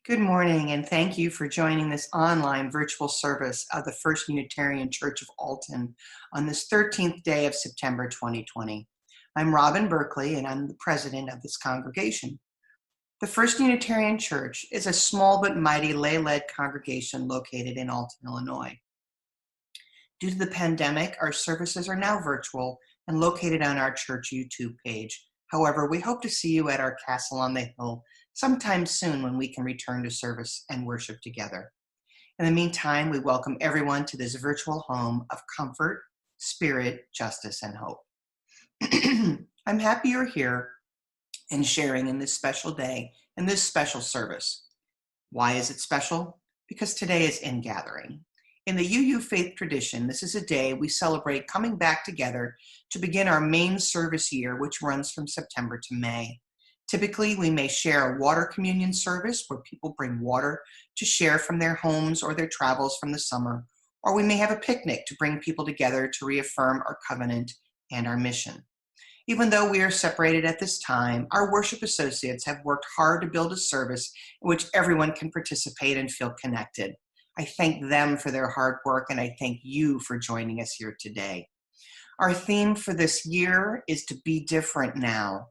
Good morning, and thank you for joining this online virtual service of the First Unitarian Church of Alton on this 13th day of September 2020. I'm Robin Berkeley, and I'm the president of this congregation. The First Unitarian Church is a small but mighty lay-led congregation located in Alton, Illinois. Due to the pandemic, our services are now virtual and located on our church YouTube page. However, we hope to see you at our Castle on the Hill sometime soon when we can return to service and worship together. In the meantime, we welcome everyone to this virtual home of comfort, spirit, justice, and hope. I'm happy you're here and sharing in this special day and this special service. Why is it special? Because today is Ingathering. In the UU faith tradition, this is a day we celebrate coming back together to begin our main service year, which runs from September to May. Typically, we may share a water communion service where people bring water to share from their homes or their travels from the summer, or we may have a picnic to bring people together to reaffirm our covenant and our mission. Even though we are separated at this time, our worship associates have worked hard to build a service in which everyone can participate and feel connected. I thank them for their hard work, and I thank you for joining us here today. Our theme for this year is to be different now.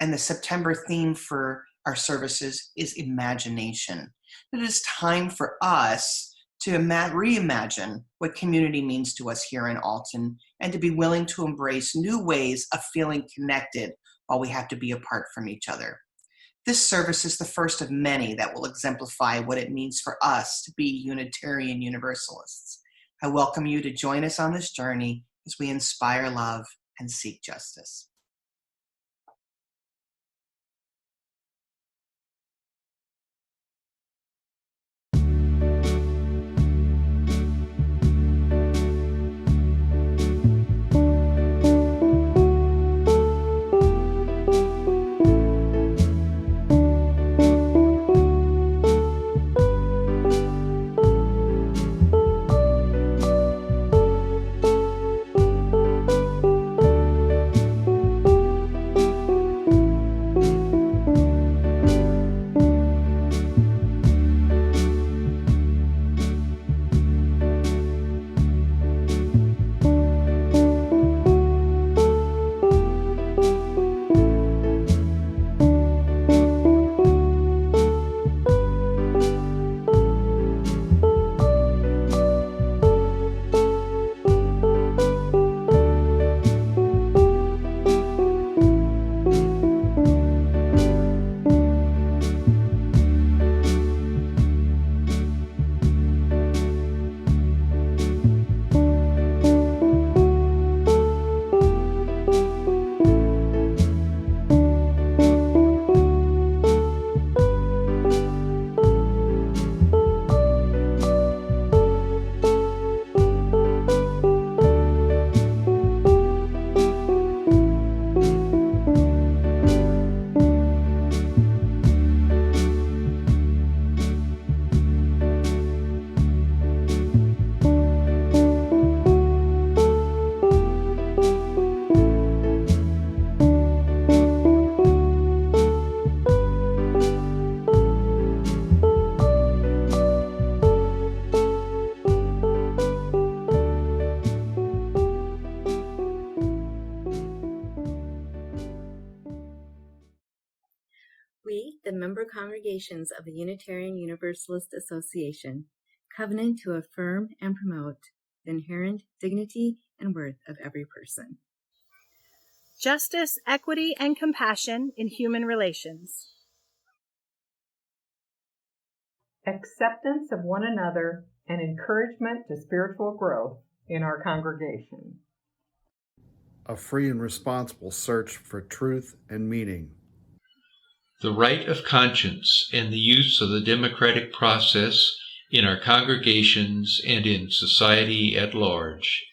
And the September theme for our services is imagination. It is time for us to reimagine what community means to us here in Alton and to be willing to embrace new ways of feeling connected while we have to be apart from each other. This service is the first of many that will exemplify what it means for us to be Unitarian Universalists. I welcome you to join us on this journey as we inspire love and seek justice. We, the member congregations of the Unitarian Universalist Association, covenant to affirm and promote the inherent dignity and worth of every person. Justice, equity, and compassion in human relations. Acceptance of one another and encouragement to spiritual growth in our congregation. A free and responsible search for truth and meaning. The right of conscience and the use of the democratic process in our congregations and in society at large.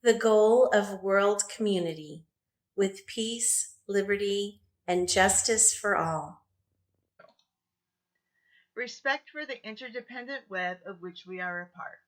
The goal of world community with peace, liberty, and justice for all. Respect for the interdependent web of which we are a part.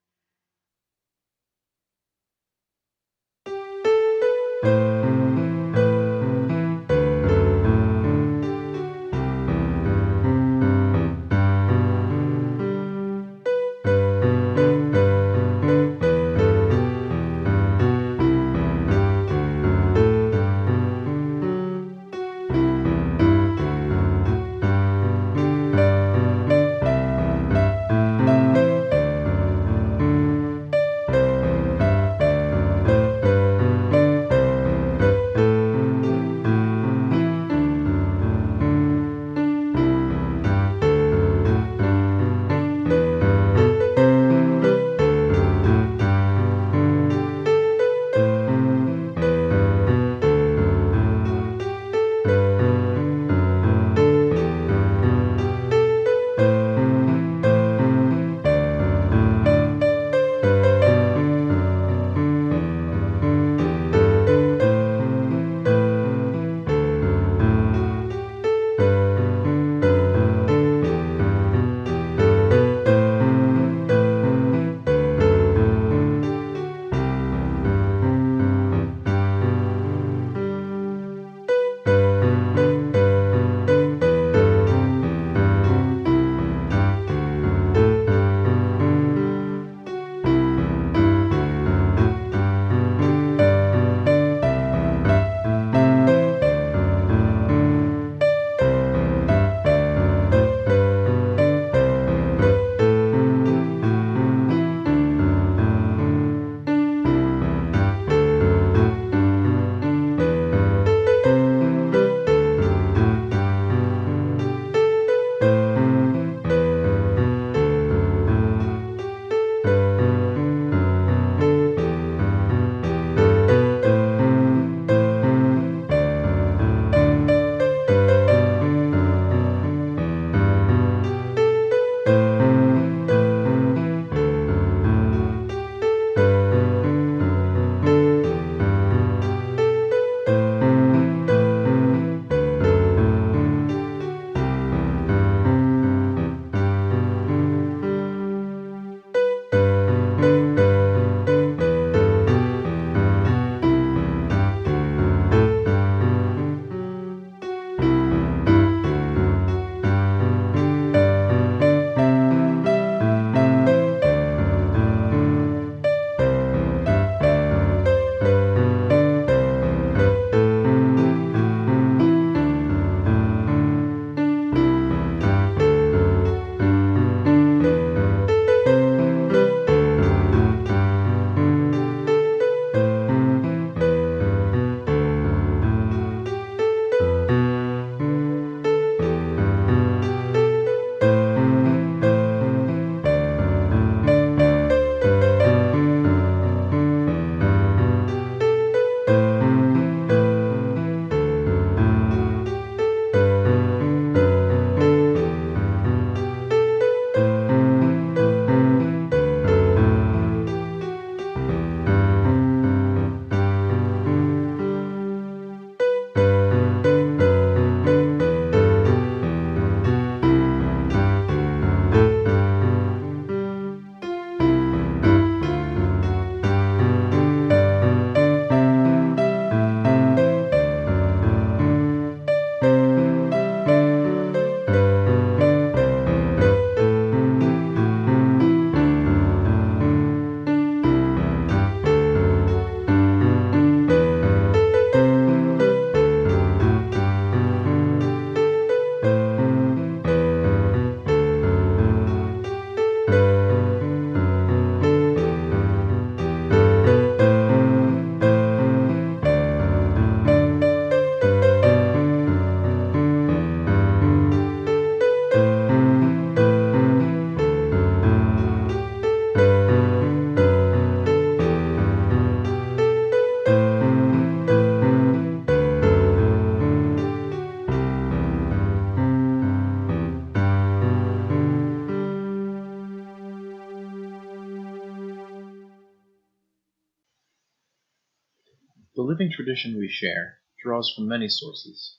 The living tradition we share draws from many sources.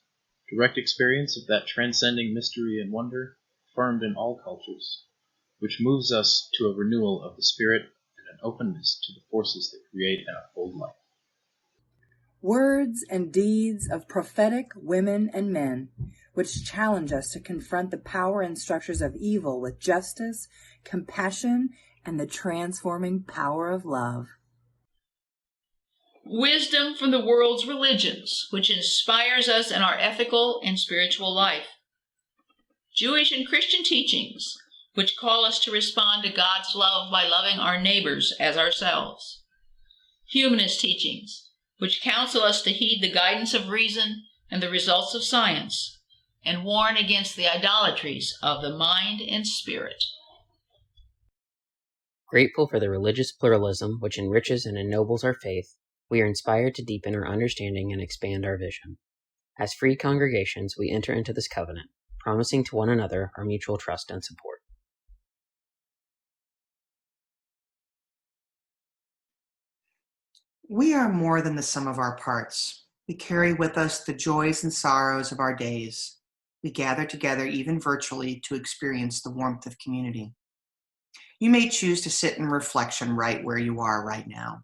Direct experience of that transcending mystery and wonder, affirmed in all cultures, which moves us to a renewal of the spirit and an openness to the forces that create and uphold life. Words and deeds of prophetic women and men, which challenge us to confront the power and structures of evil with justice, compassion, and the transforming power of love. Wisdom from the world's religions, which inspires us in our ethical and spiritual life. Jewish and Christian teachings, which call us to respond to God's love by loving our neighbors as ourselves. Humanist teachings, which counsel us to heed the guidance of reason and the results of science, and warn against the idolatries of the mind and spirit. Grateful for the religious pluralism which enriches and ennobles our faith, we are inspired to deepen our understanding and expand our vision. As free congregations, we enter into this covenant, promising to one another our mutual trust and support. We are more than the sum of our parts. We carry with us the joys and sorrows of our days. We gather together, even virtually, to experience the warmth of community. You may choose to sit in reflection right where you are right now.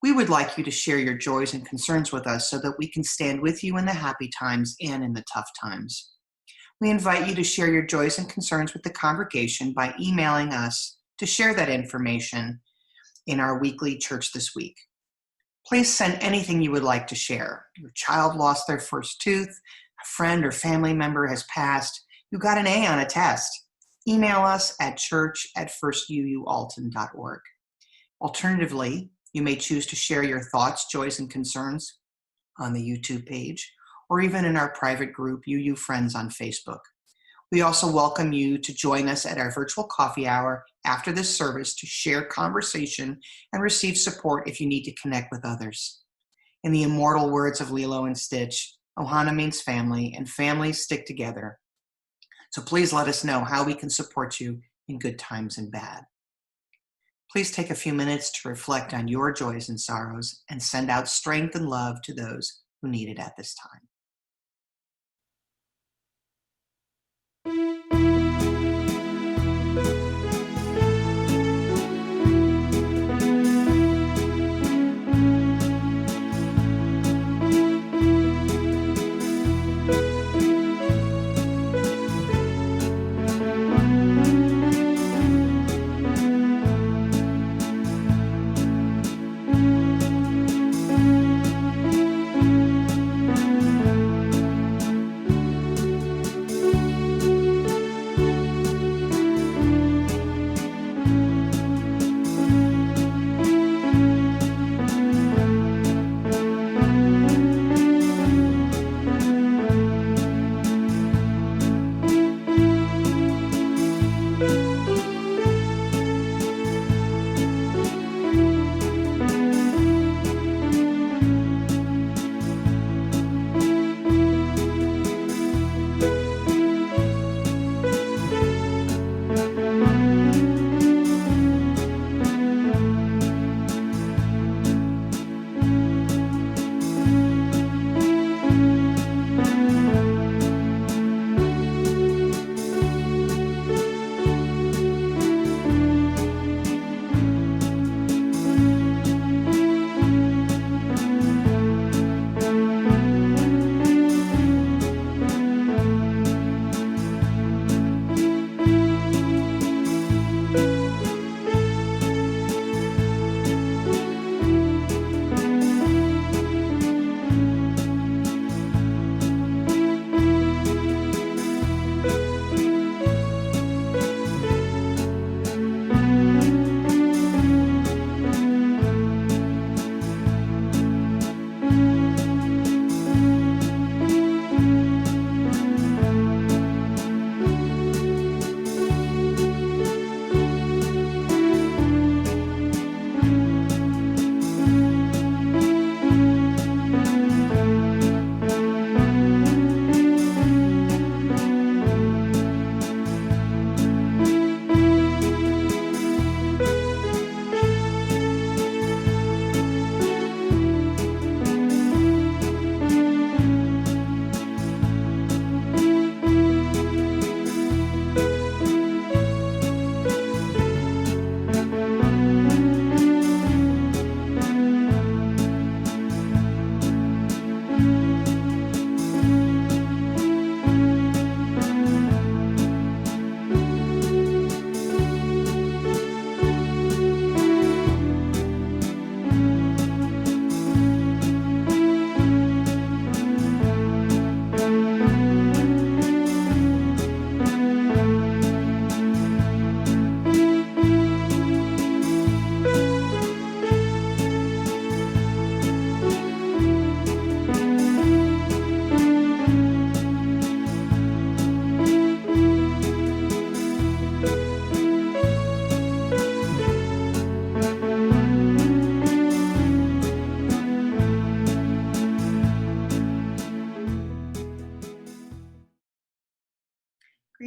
We would like you to share your joys and concerns with us so that we can stand with you in the happy times and in the tough times. We invite you to share your joys and concerns with the congregation by emailing us to share that information in our weekly Church This Week. Please send anything you would like to share. Your child lost their first tooth, a friend or family member has passed, you got an A on a test. Email us at church@firstuualton.org. Alternatively, you may choose to share your thoughts, joys, and concerns on the YouTube page, or even in our private group, UU Friends on Facebook. We also welcome you to join us at our virtual coffee hour after this service to share conversation and receive support if you need to connect with others. In the immortal words of Lilo and Stitch, Ohana means family, and families stick together. So please let us know how we can support you in good times and bad. Please take a few minutes to reflect on your joys and sorrows and send out strength and love to those who need it at this time.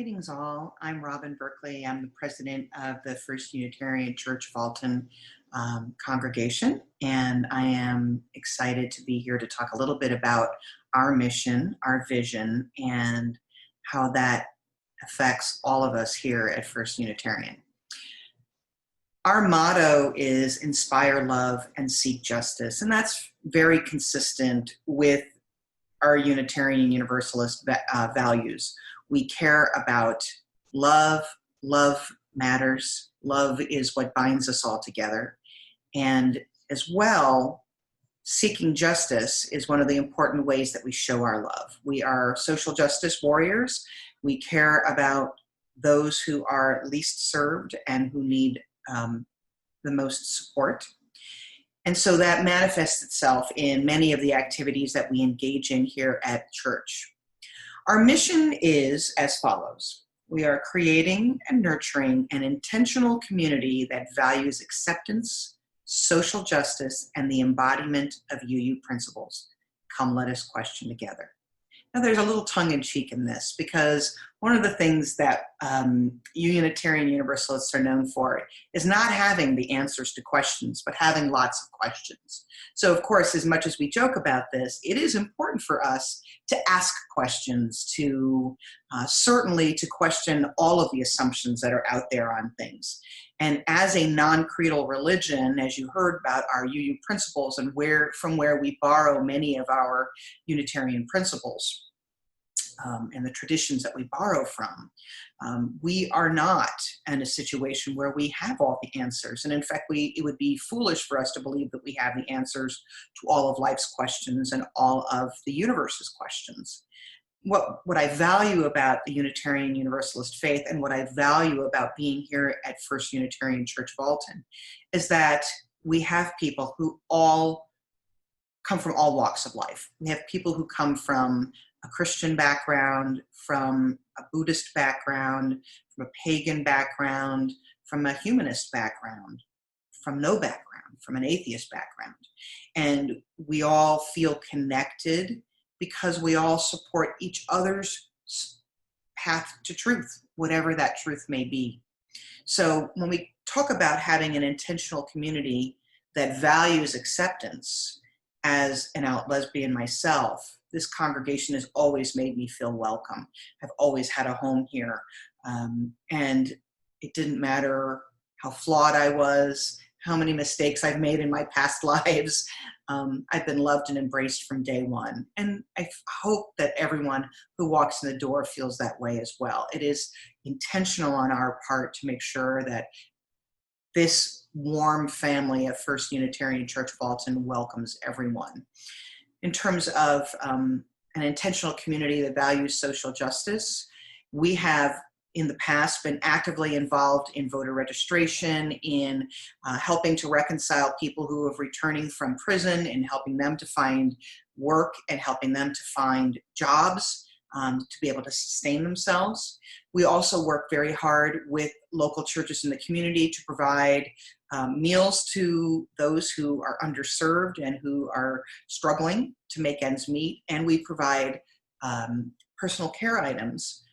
Greetings all. I'm Robin Berkeley. I'm the president of the First Unitarian Church of Alton congregation, and I am excited to be here to talk a little bit about our mission, our vision, and how that affects all of us here at First Unitarian. Our motto is inspire love and seek justice, and that's very consistent with our Unitarian Universalist values. We care about love. Love matters. Love is what binds us all together. And as well, seeking justice is one of the important ways that we show our love. We are social justice warriors. We care about those who are least served and who need the most support. And so that manifests itself in many of the activities that we engage in here at church. Our mission is as follows. We are creating and nurturing an intentional community that values acceptance, social justice, and the embodiment of UU principles. Come, let us question together. Now, there's a little tongue-in-cheek in this because one of the things that Unitarian Universalists are known for is not having the answers to questions, but having lots of questions. So, of course, as much as we joke about this, it is important for us to ask questions, to certainly to question all of the assumptions that are out there on things. And as a non-creedal religion, as you heard about our UU principles and from where we borrow many of our Unitarian principles, and the traditions that we borrow from, we are not in a situation where we have all the answers. And in fact, it would be foolish for us to believe that we have the answers to all of life's questions and all of the universe's questions. What I value about the Unitarian Universalist faith and what I value about being here at First Unitarian Church of Alton is that we have people who all come from all walks of life. We have people who come from a Christian background, from a Buddhist background, from a pagan background, from a humanist background, from no background, from an atheist background. And we all feel connected because we all support each other's path to truth, whatever that truth may be. So when we talk about having an intentional community that values acceptance, as an out lesbian myself, this congregation has always made me feel welcome. I've always had a home here. And it didn't matter how flawed I was, how many mistakes I've made in my past lives. I've been loved and embraced from day one. And I hope that everyone who walks in the door feels that way as well. It is intentional on our part to make sure that this warm family of First Unitarian Church of Alton welcomes everyone. In terms of an intentional community that values social justice, we have in the past been actively involved in voter registration, in helping to reconcile people who are returning from prison, and helping them to find work and helping them to find jobs to be able to sustain themselves. We also work very hard with local churches in the community to provide meals to those who are underserved and who are struggling to make ends meet. And we provide personal care items,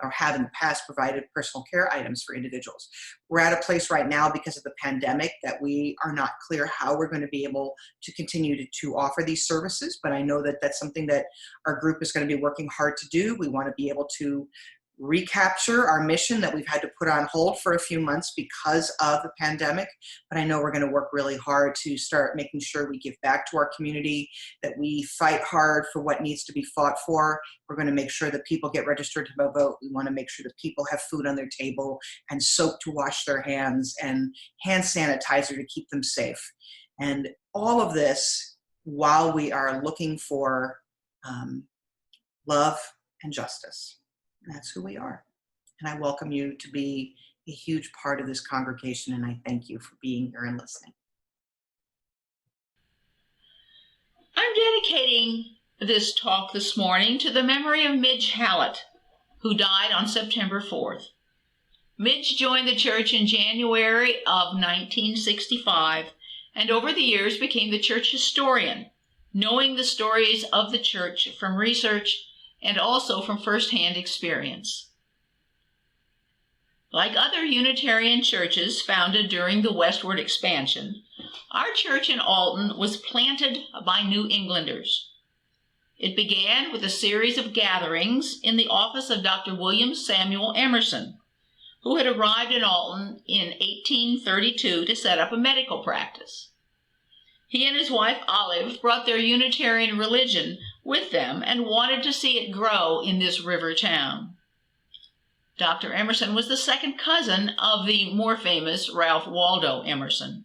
or have in the past provided personal care items for individuals. We're at a place right now because of the pandemic that we are not clear how we're going to be able to continue to offer these services, but I know that that's something that our group is going to be working hard to do. We want to be able to recapture our mission that we've had to put on hold for a few months because of the pandemic. But I know we're going to work really hard to start making sure we give back to our community, that we fight hard for what needs to be fought for. We're going to make sure that people get registered to vote. We want to make sure that people have food on their table and soap to wash their hands and hand sanitizer to keep them safe. And all of this while we are looking for love and justice. That's who we are. And I welcome you to be a huge part of this congregation, and I thank you for being here and listening. I'm dedicating this talk this morning to the memory of Midge Hallett, who died on September 4th. Midge joined the church in January of 1965, and over the years became the church historian, knowing the stories of the church from research and also from firsthand experience. Like other Unitarian churches founded during the westward expansion, our church in Alton was planted by New Englanders. It began with a series of gatherings in the office of Dr. William Samuel Emerson, who had arrived in Alton in 1832 to set up a medical practice. He and his wife Olive brought their Unitarian religion with them and wanted to see it grow in this river town. Dr. Emerson was the second cousin of the more famous Ralph Waldo Emerson.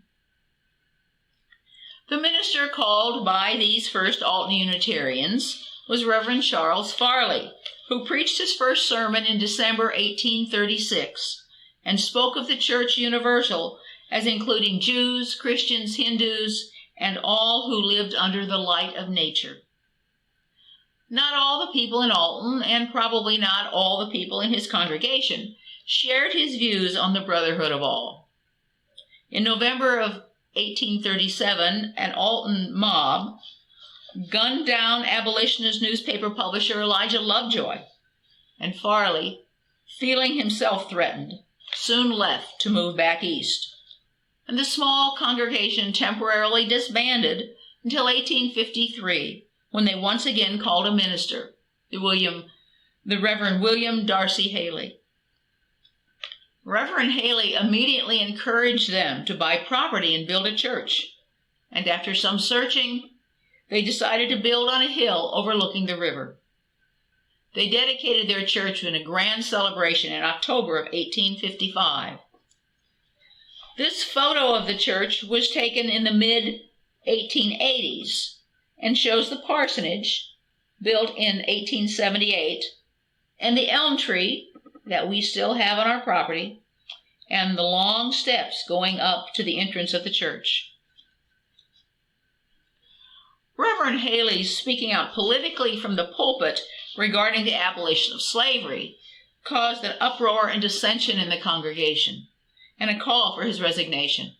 The minister called by these first Alton Unitarians was Reverend Charles Farley, who preached his first sermon in December 1836 and spoke of the Church Universal as including Jews, Christians, Hindus, and all who lived under the light of nature. Not all the people in Alton, and probably not all the people in his congregation, shared his views on the brotherhood of all. In November of 1837, an Alton mob gunned down abolitionist newspaper publisher Elijah Lovejoy, and Farley, feeling himself threatened, soon left to move back east. And the small congregation temporarily disbanded until 1853, when they once again called a minister, the Reverend William Darcy Haley. Reverend Haley immediately encouraged them to buy property and build a church, and after some searching, they decided to build on a hill overlooking the river. They dedicated their church in a grand celebration in October of 1855. This photo of the church was taken in the mid-1880s and shows the parsonage, built in 1878, and the elm tree that we still have on our property, and the long steps going up to the entrance of the church. Reverend Haley, speaking out politically from the pulpit regarding the abolition of slavery, caused an uproar and dissension in the congregation, and a call for his resignation.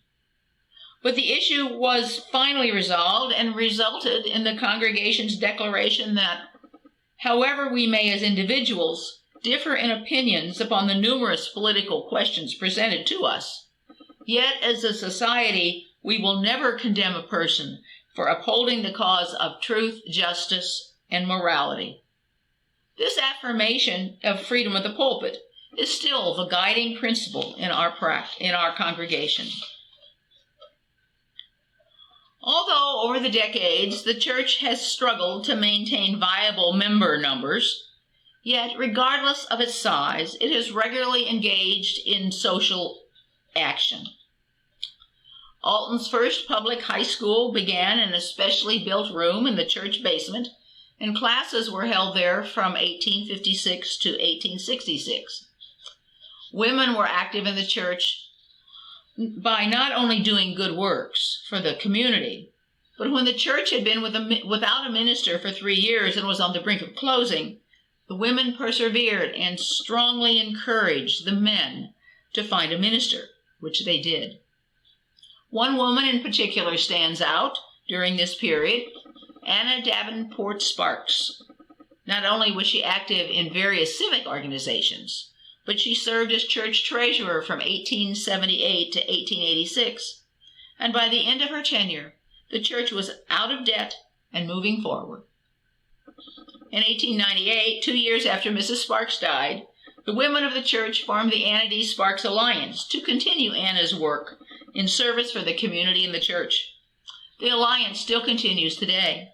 But the issue was finally resolved and resulted in the congregation's declaration that, however we may as individuals differ in opinions upon the numerous political questions presented to us, yet as a society we will never condemn a person for upholding the cause of truth, justice, and morality. This affirmation of freedom of the pulpit is still the guiding principle in our congregation. Although over the decades the church has struggled to maintain viable member numbers, yet regardless of its size, it has regularly engaged in social action. Alton's first public high school began in a specially built room in the church basement, and classes were held there from 1856 to 1866. Women were active in the church by not only doing good works for the community, but when the church had been without a minister for 3 years and was on the brink of closing, the women persevered and strongly encouraged the men to find a minister, which they did. One woman in particular stands out during this period, Anna Davenport Sparks. Not only was she active in various civic organizations, but she served as church treasurer from 1878 to 1886, and by the end of her tenure, the church was out of debt and moving forward. In 1898, 2 years after Mrs. Sparks died, the women of the church formed the Anna D. Sparks Alliance to continue Anna's work in service for the community and the church. The alliance still continues today.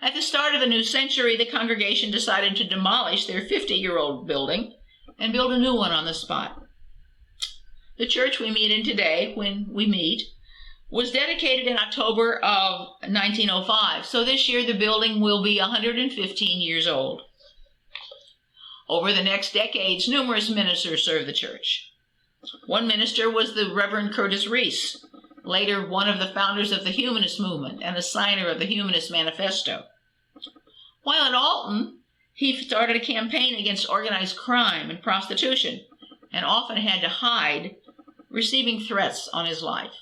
At the start of the new century, the congregation decided to demolish their 50-year-old building and build a new one on the spot. The church we meet in today, when we meet, was dedicated in October of 1905, so this year the building will be 115 years old. Over the next decades, numerous ministers served the church. One minister was the Reverend Curtis Reese, later one of the founders of the Humanist movement and a signer of the Humanist Manifesto. While at Alton, he started a campaign against organized crime and prostitution, and often had to hide, receiving threats on his life.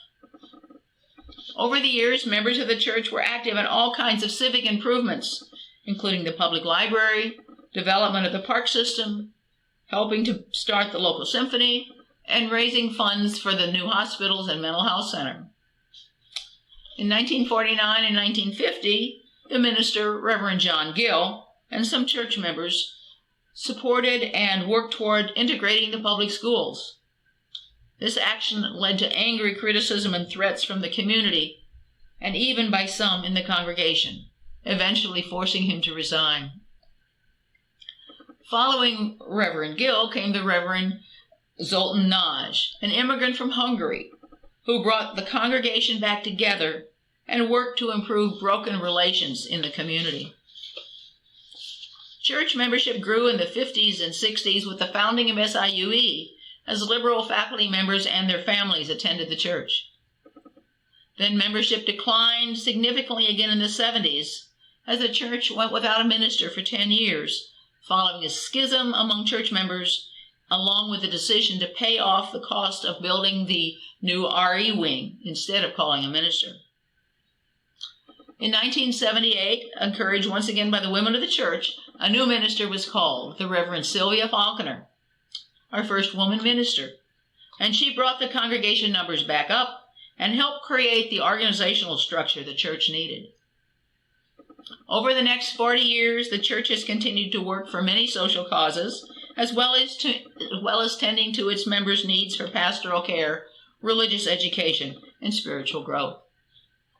Over the years, members of the church were active in all kinds of civic improvements, including the public library, development of the park system, helping to start the local symphony, and raising funds for the new hospitals and mental health center. In 1949 and 1950, the minister, Reverend John Gill, and some church members supported and worked toward integrating the public schools. This action led to angry criticism and threats from the community, and even by some in the congregation, eventually forcing him to resign. Following Reverend Gill came the Reverend Zoltan Nagy, an immigrant from Hungary, who brought the congregation back together and worked to improve broken relations in the community. Church membership grew in the 50s and 60s with the founding of SIUE, as liberal faculty members and their families attended the church. Then membership declined significantly again in the 70s, as the church went without a minister for 10 years, following a schism among church members, along with the decision to pay off the cost of building the new RE wing instead of calling a minister. In 1978, encouraged once again by the women of the church, a new minister was called, the Reverend Sylvia Faulkner, our first woman minister, and she brought the congregation numbers back up and helped create the organizational structure the church needed. Over the next 40 years, the church has continued to work for many social causes, as well as tending to its members' needs for pastoral care, religious education, and spiritual growth.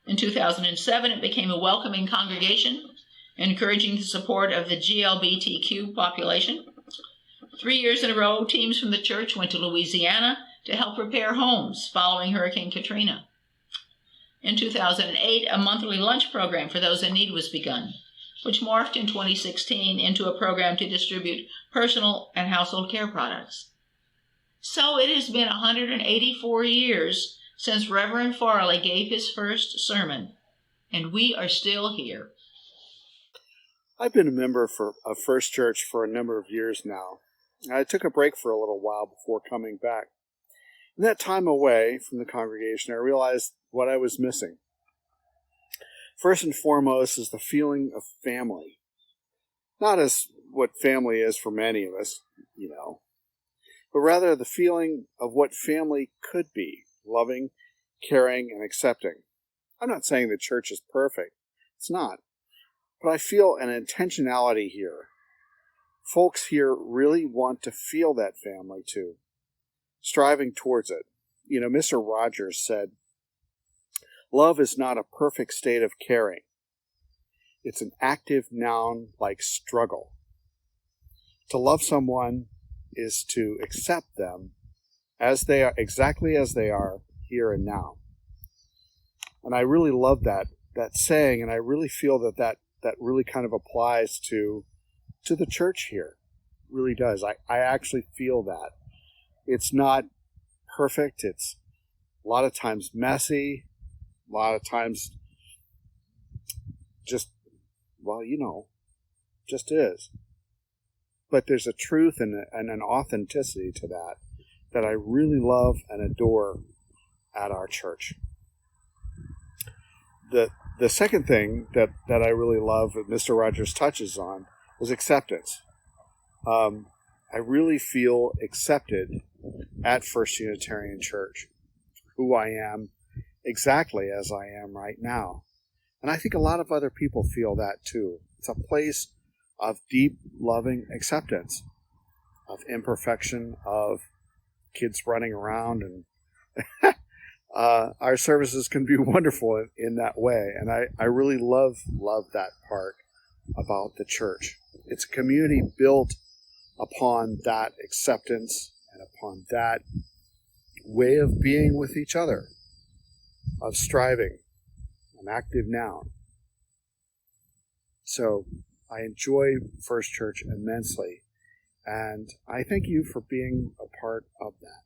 In 2007, it became a welcoming congregation, encouraging the support of the GLBTQ population. 3 years in a row, teams from the church went to Louisiana to help repair homes following Hurricane Katrina. In 2008, a monthly lunch program for those in need was begun, which morphed in 2016 into a program to distribute personal and household care products. So it has been 184 years since Reverend Farley gave his first sermon, and we are still here. I've been a member of First Church for a number of years now. I took a break for a little while before coming back. In that time away from the congregation, I realized what I was missing. First and foremost is the feeling of family. Not as what family is for many of us, but rather the feeling of what family could be, loving, caring, and accepting. I'm not saying the church is perfect. It's not. But I feel an intentionality here. Folks here really want to feel that family too, striving towards it. Mr. Rogers said, "Love is not a perfect state of caring. It's an active noun like struggle. To love someone is to accept them as they are, exactly as they are, here and now." And I really love that saying, and I really feel that really kind of applies to the church here. It really does. I actually feel that. It's not perfect. It's a lot of times messy, a lot of times just is. But there's a truth and an authenticity to that I really love and adore at our church. The second thing that I really love that Mr. Rogers touches on is acceptance. I really feel accepted at First Unitarian Church, who I am exactly as I am right now. And I think a lot of other people feel that too. It's a place of deep, loving acceptance, of imperfection, of kids running around, and our services can be wonderful in that way. And I really love that part about the church. It's a community built upon that acceptance and upon that way of being with each other, of striving, an active noun. So I enjoy First Church immensely, and I thank you for being a part of that.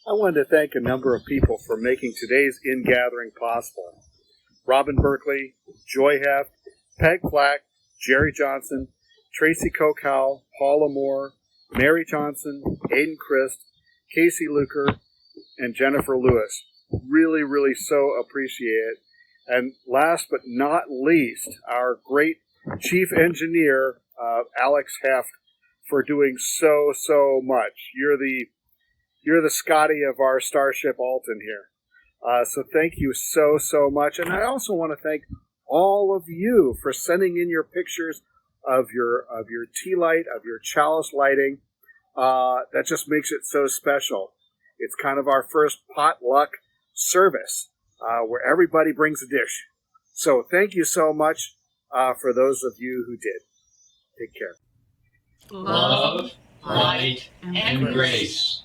I wanted to thank a number of people for making today's Ingathering possible. Robin Berkeley, Joy Heft, Peg Flack, Jerry Johnson, Tracy Kokow, Paula Moore, Mary Johnson, Aiden Christ, Casey Luker, and Jennifer Lewis. Really, really so appreciate it. And last but not least, our great chief engineer, Alex Heft, for doing so much. You're the Scotty of our Starship Alton here. So thank you so much. And I also want to thank all of you for sending in your pictures of your tea light, of your chalice lighting. That just makes it so special. It's kind of our first potluck service where everybody brings a dish. So thank you so much for those of you who did. Take care. Love, light, and grace.